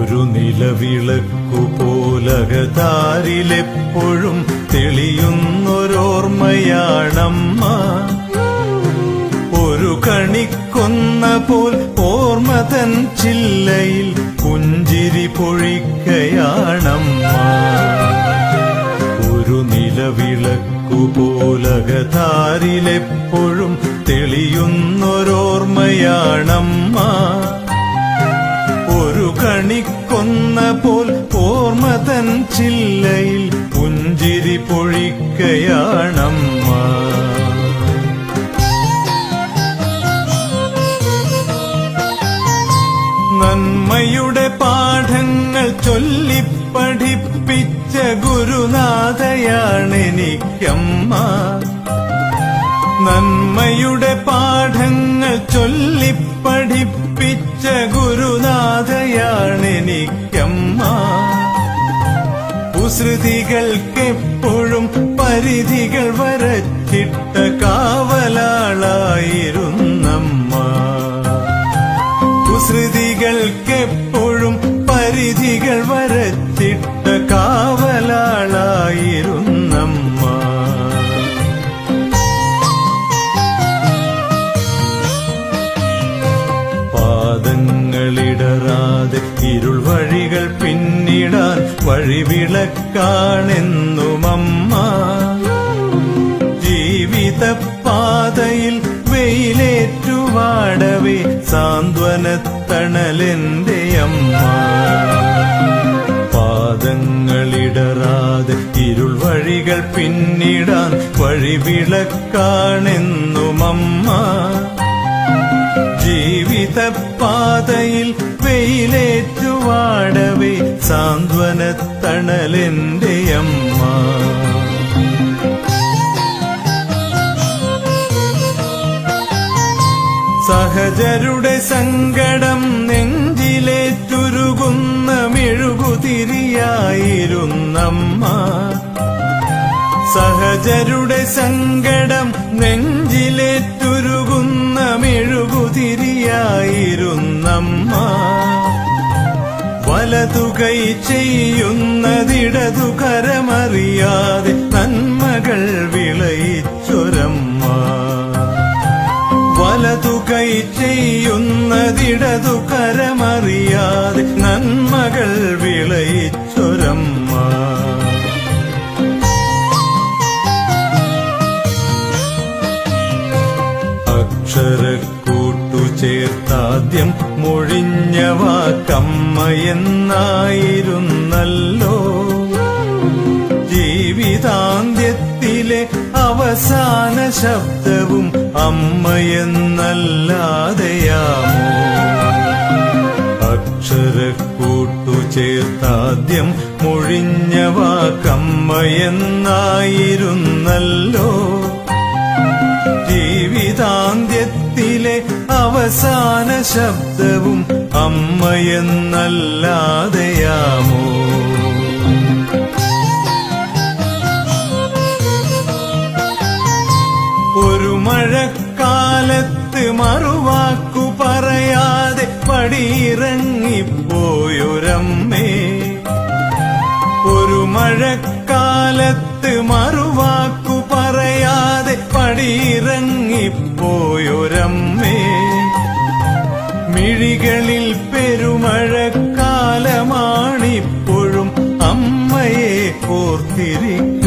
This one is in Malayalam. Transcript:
ഒരു നിലവിളക്കുപോലകതാരിലെപ്പോഴും തെളിയുന്നൊരോർമ്മയാണമ്മ. ഒരു കണിക്കൊന്ന പോൽ ഓർമ്മ തൻ ചില്ലയിൽ പുഞ്ചിരി പൊഴിക്കയാണമ്മ. ഒരു നിലവിളക്കുപോലകതാരിലെപ്പോഴും തെളിയുന്നൊരോർമ്മയാണമ്മ. ഒരു കണിക്കൊന്ന പോൽ ഓർമ്മ തൻ ചില്ലയിൽ പുഞ്ചിരി പൊഴിക്കയാണമ്മ. നന്മയുടെ പാഠങ്ങൾ ചൊല്ലിപ്പഠിപ്പിച്ച ഗുരുനാഥയാണെനിക്കമ്മ. നന്മയുടെ പാഠങ്ങൾ ചൊല്ലിപ്പഠിപ്പിച്ച ഗുരുനാഥയാണെനിക്കമ്മ. കുസൃതികൾക്കെപ്പോഴും പരിധികൾ വരച്ചിട്ട കാവലാളായിരുന്നമ്മ. കുസൃതികൾക്കെപ്പോഴും പരിധികൾ വരച്ചിട്ട കാവലാളായിരുന്നമ്മ. പാദങ്ങളിടറാതെ ഇരുൾ വഴികൾ പിന്നിടാൻ വഴിവിളക്കാണെന്നുമമ്മ. ജീവിതപാതയിൽ വെയിലേറ്റുവാടവേ സാന്ത്വനത്തണലെന്റെ അമ്മ. പാദങ്ങളിടറാതെ ഇരുൾ വഴികൾ പിന്നിടാൻ വഴിവിളക്കാണെന്നുമമ്മ. ജീവിതപാതയിൽ വെയിലേറ്റുവാടവേ സാന്ത്വനത്തണലെന്റെ അമ്മ. സഹജരുടെ സങ്കടം നെഞ്ചിലേറ്റുരുകുന്ന മെഴുകുതിരിയായിരുന്നമ്മ. സഹജരുടെ സങ്കടം നെഞ്ചിലേറ്റുരുകുന്ന മെഴുകുതിരിയായിരുന്നമ്മ. വലതുകൈ ചെയ്യുന്നതിടതു കരമറിയാതെ നന്മകൾ വിളയിച്ചൊരമ്മ. വലതുകൈ ചെയ്യുന്നതിടതു കരമറിയാതെ നന്മകൾ വിളയിച്ചൊരമ്മ. അക്ഷരക്കൂട്ടു ചേർത്താദ്യം മൊഴിഞ്ഞ വാക്കമ്മയെന്നായിരുന്നല്ലോ. ജീവിതാന്ത്യത്തിലെ അവസാന ശബ്ദവും അമ്മയെന്നല്ലാതെയാമോ. അക്ഷരക്കൂട്ടു ചേർത്താദ്യം മൊഴിഞ്ഞ വാക്കമ്മയെന്നായിരുന്നല്ലോ. ജീവിതാന്ത്യത്തിലെ അവസാന ശബ്ദവും അമ്മയെന്നല്ലാതെയാമോ. ഒരു മഴക്കാലത്ത് മറുവാക്കു പറയാതെ പടിയിറങ്ങിപ്പോയൊരമ്മേ. ഒരു മഴക്കാലത്ത് മറുവാക്കു പറയാതെ പടിയിറങ്ങിപ്പോയൊരമ്മേ. മിഴികളിൽ പെരുമഴക്കാലമാണിപ്പോഴും അമ്മയെ ഓർത്തിരിക്കും